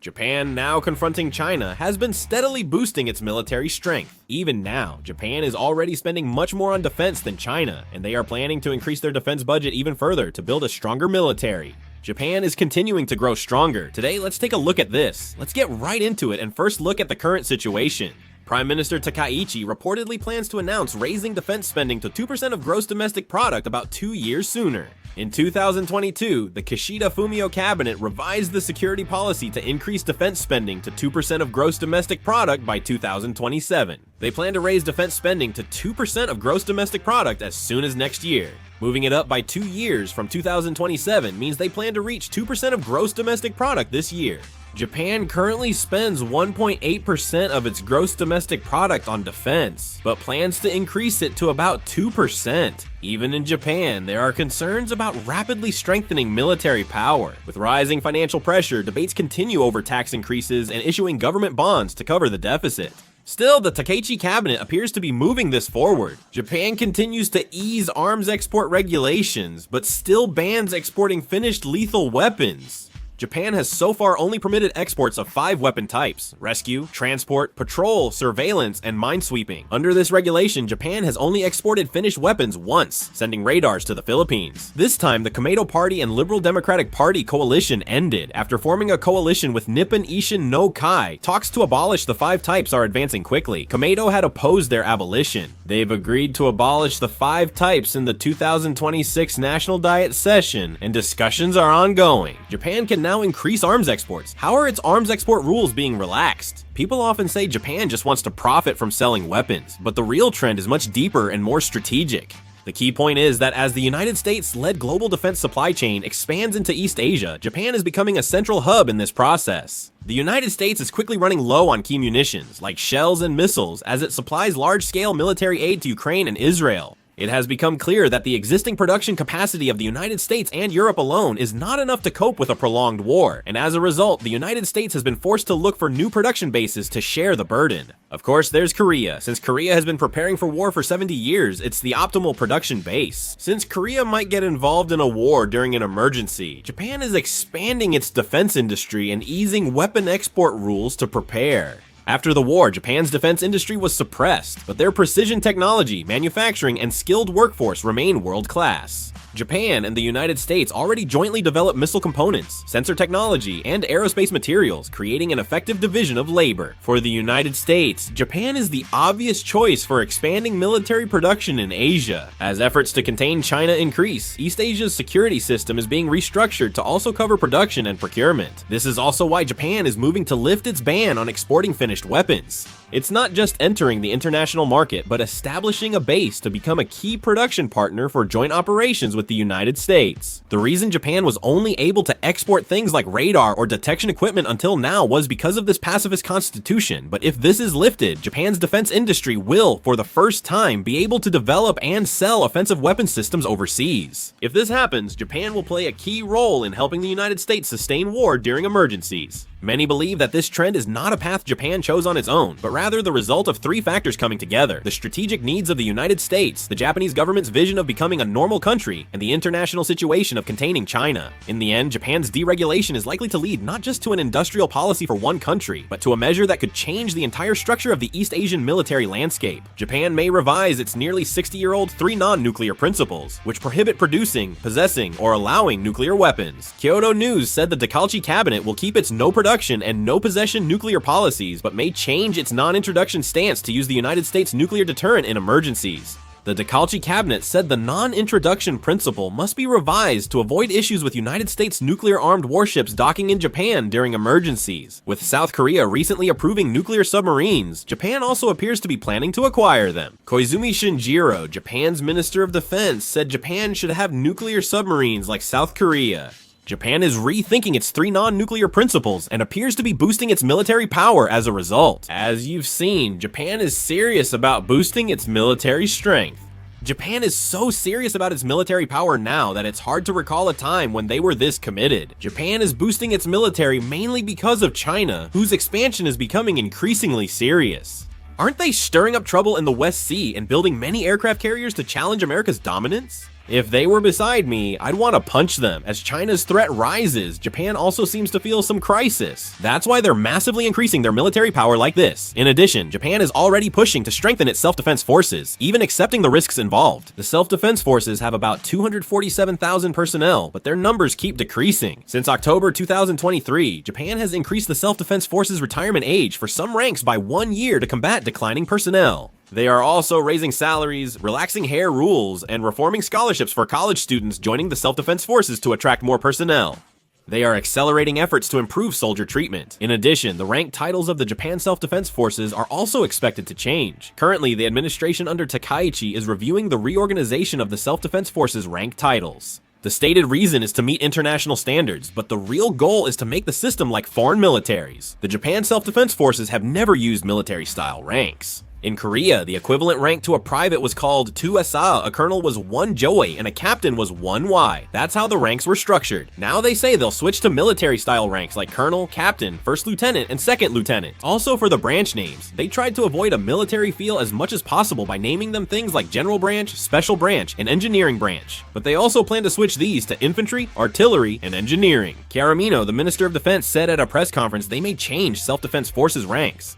Japan, now confronting China, has been steadily boosting its military strength. Even now, Japan is already spending much more on defense than China, and they are planning to increase their defense budget even further to build a stronger military. Japan is continuing to grow stronger. Today, let's take a look at this. Let's get right into it and first look at the current situation. Prime Minister Takaichi reportedly plans to announce raising defense spending to 2% of gross domestic product about 2 years sooner. In 2022, the Kishida Fumio cabinet revised the security policy to increase defense spending to 2% of gross domestic product by 2027. They plan to raise defense spending to 2% of gross domestic product as soon as next year. Moving it up by 2 years from 2027 means they plan to reach 2% of gross domestic product this year. Japan currently spends 1.8% of its gross domestic product on defense, but plans to increase it to about 2%. Even in Japan, there are concerns about rapidly strengthening military power. With rising financial pressure, debates continue over tax increases and issuing government bonds to cover the deficit. Still, the Takaichi cabinet appears to be moving this forward. Japan continues to ease arms export regulations, but still bans exporting finished lethal weapons. Japan has so far only permitted exports of 5 weapon types: rescue, transport, patrol, surveillance, and minesweeping. Under this regulation, Japan has only exported finished weapons once, sending radars to the Philippines. This time, the Komeito Party and Liberal Democratic Party coalition ended. After forming a coalition with Nippon Ishin no Kai, talks to abolish the 5 types are advancing quickly. Komeito had opposed their abolition. They've agreed to abolish the 5 types in the 2026 National Diet session, and discussions are ongoing. Japan can now increase arms exports. How are its arms export rules being relaxed? People often say Japan just wants to profit from selling weapons, but the real trend is much deeper and more strategic. The key point is that as the United States-led global defense supply chain expands into East Asia, Japan is becoming a central hub in this process. The United States is quickly running low on key munitions, like shells and missiles, as it supplies large-scale military aid to Ukraine and Israel. It has become clear that the existing production capacity of the United States and Europe alone is not enough to cope with a prolonged war, and as a result, the United States has been forced to look for new production bases to share the burden. Of course, there's Korea. Since Korea has been preparing for war for 70 years, it's the optimal production base. Since Korea might get involved in a war during an emergency, Japan is expanding its defense industry and easing weapon export rules to prepare. After the war, Japan's defense industry was suppressed, but their precision technology, manufacturing, and skilled workforce remain world-class. Japan and the United States already jointly develop missile components, sensor technology, and aerospace materials, creating an effective division of labor. For the United States, Japan is the obvious choice for expanding military production in Asia. As efforts to contain China increase, East Asia's security system is being restructured to also cover production and procurement. This is also why Japan is moving to lift its ban on exporting finished weapons. It's not just entering the international market, but establishing a base to become a key production partner for joint operations with the United States. The reason Japan was only able to export things like radar or detection equipment until now was because of this pacifist constitution, but if this is lifted, Japan's defense industry will, for the first time, be able to develop and sell offensive weapon systems overseas. If this happens, Japan will play a key role in helping the United States sustain war during emergencies. Many believe that this trend is not a path Japan chose on its own, but rather the result of 3 factors coming together: the strategic needs of the United States, the Japanese government's vision of becoming a normal country, and the international situation of containing China. In the end, Japan's deregulation is likely to lead not just to an industrial policy for one country, but to a measure that could change the entire structure of the East Asian military landscape. Japan may revise its nearly 60-year-old 3 non-nuclear principles, which prohibit producing, possessing, or allowing nuclear weapons. Kyodo News said the Takaichi cabinet will keep its no production and no possession nuclear policies, but may change its non-introduction stance to use the United States nuclear deterrent in emergencies. The Takaichi cabinet said the non-introduction principle must be revised to avoid issues with United States nuclear-armed warships docking in Japan during emergencies. With South Korea recently approving nuclear submarines, Japan also appears to be planning to acquire them. Koizumi Shinjiro, Japan's Minister of Defense, said Japan should have nuclear submarines like South Korea. Japan is rethinking its 3 non-nuclear principles and appears to be boosting its military power as a result. As you've seen, Japan is serious about boosting its military strength. Japan is so serious about its military power now that it's hard to recall a time when they were this committed. Japan is boosting its military mainly because of China, whose expansion is becoming increasingly serious. Aren't they stirring up trouble in the West Sea and building many aircraft carriers to challenge America's dominance? If they were beside me, I'd want to punch them. As China's threat rises, Japan also seems to feel some crisis. That's why they're massively increasing their military power like this. In addition, Japan is already pushing to strengthen its self-defense forces, even accepting the risks involved. The self-defense forces have about 247,000 personnel, but their numbers keep decreasing. Since October 2023, Japan has increased the self-defense forces retirement age for some ranks by 1 year to combat declining personnel. They are also raising salaries, relaxing hair rules, and reforming scholarships for college students joining the self-defense forces to attract more personnel. They are accelerating efforts to improve soldier treatment. In addition, the rank titles of the Japan Self-Defense Forces are also expected to change. Currently, the administration under Takaichi is reviewing the reorganization of the Self-Defense Forces rank titles. The stated reason is to meet international standards, but the real goal is to make the system like foreign militaries. The Japan Self-Defense Forces have never used military-style ranks. In Korea, the equivalent rank to a private was called 2SA, a colonel was 1 Joi, and a captain was 1 Y. That's how the ranks were structured. Now they say they'll switch to military-style ranks like colonel, captain, first lieutenant, and second lieutenant. Also for the branch names, they tried to avoid a military feel as much as possible by naming them things like general branch, special branch, and engineering branch. But they also plan to switch these to infantry, artillery, and engineering. Chiaramino, the Minister of Defense, said at a press conference they may change self-defense forces ranks.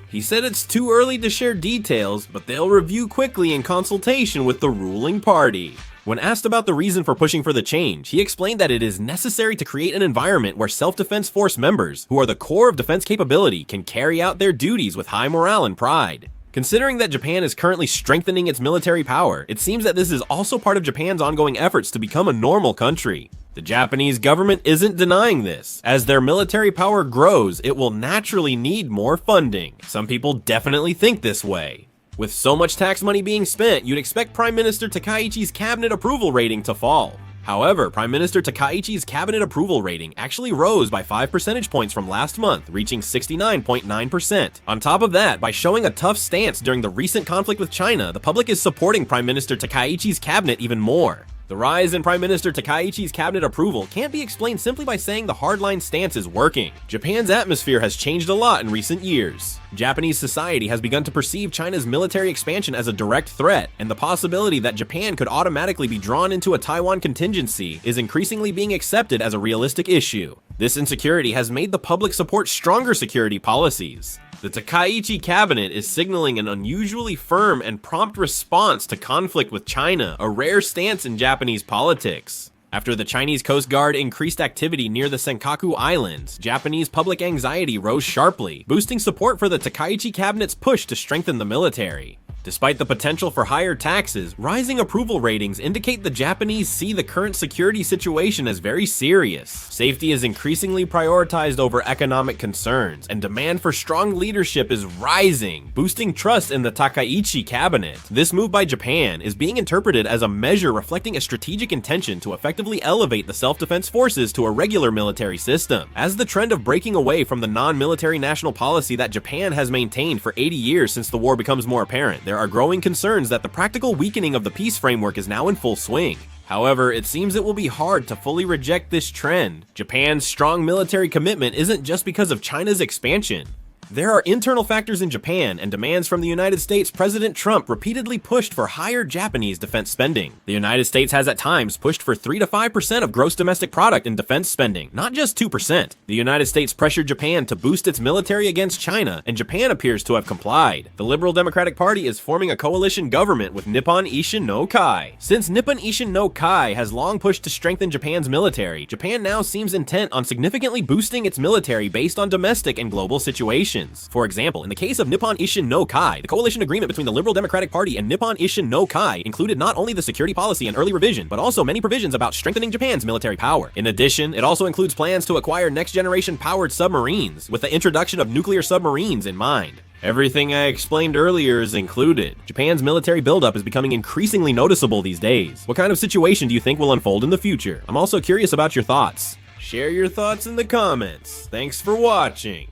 He said it's too early to share details, but they'll review quickly in consultation with the ruling party. When asked about the reason for pushing for the change, he explained that it is necessary to create an environment where self-defense force members, who are the core of defense capability, can carry out their duties with high morale and pride. Considering that Japan is currently strengthening its military power, it seems that this is also part of Japan's ongoing efforts to become a normal country. The Japanese government isn't denying this. As their military power grows, it will naturally need more funding. Some people definitely think this way. With so much tax money being spent, you'd expect Prime Minister Takaichi's cabinet approval rating to fall. However, Prime Minister Takaichi's cabinet approval rating actually rose by 5 percentage points from last month, reaching 69.9%. On top of that, by showing a tough stance during the recent conflict with China, the public is supporting Prime Minister Takaichi's cabinet even more. The rise in Prime Minister Takaichi's cabinet approval can't be explained simply by saying the hardline stance is working. Japan's atmosphere has changed a lot in recent years. Japanese society has begun to perceive China's military expansion as a direct threat, and the possibility that Japan could automatically be drawn into a Taiwan contingency is increasingly being accepted as a realistic issue. This insecurity has made the public support stronger security policies. The Takaichi cabinet is signaling an unusually firm and prompt response to conflict with China, a rare stance in Japanese politics. After the Chinese Coast Guard increased activity near the Senkaku Islands, Japanese public anxiety rose sharply, boosting support for the Takaichi cabinet's push to strengthen the military. Despite the potential for higher taxes, rising approval ratings indicate the Japanese see the current security situation as very serious. Safety is increasingly prioritized over economic concerns, and demand for strong leadership is rising, boosting trust in the Takaichi cabinet. This move by Japan is being interpreted as a measure reflecting a strategic intention to effectively elevate the self-defense forces to a regular military system. As the trend of breaking away from the non-military national policy that Japan has maintained for 80 years since the war becomes more apparent, there are growing concerns that the practical weakening of the peace framework is now in full swing. However, it seems it will be hard to fully reject this trend. Japan's strong military commitment isn't just because of China's expansion. There are internal factors in Japan, and demands from the United States President Trump repeatedly pushed for higher Japanese defense spending. The United States has at times pushed for 3 to 5% of gross domestic product in defense spending, not just 2%. The United States pressured Japan to boost its military against China, and Japan appears to have complied. The Liberal Democratic Party is forming a coalition government with Nippon Ishin no Kai. Since Nippon Ishin no Kai has long pushed to strengthen Japan's military, Japan now seems intent on significantly boosting its military based on domestic and global situations. For example, in the case of Nippon Ishin no Kai, the coalition agreement between the Liberal Democratic Party and Nippon Ishin no Kai included not only the security policy and early revision, but also many provisions about strengthening Japan's military power. In addition, it also includes plans to acquire next-generation powered submarines, with the introduction of nuclear submarines in mind. Everything I explained earlier is included. Japan's military buildup is becoming increasingly noticeable these days. What kind of situation do you think will unfold in the future? I'm also curious about your thoughts. Share your thoughts in the comments. Thanks for watching.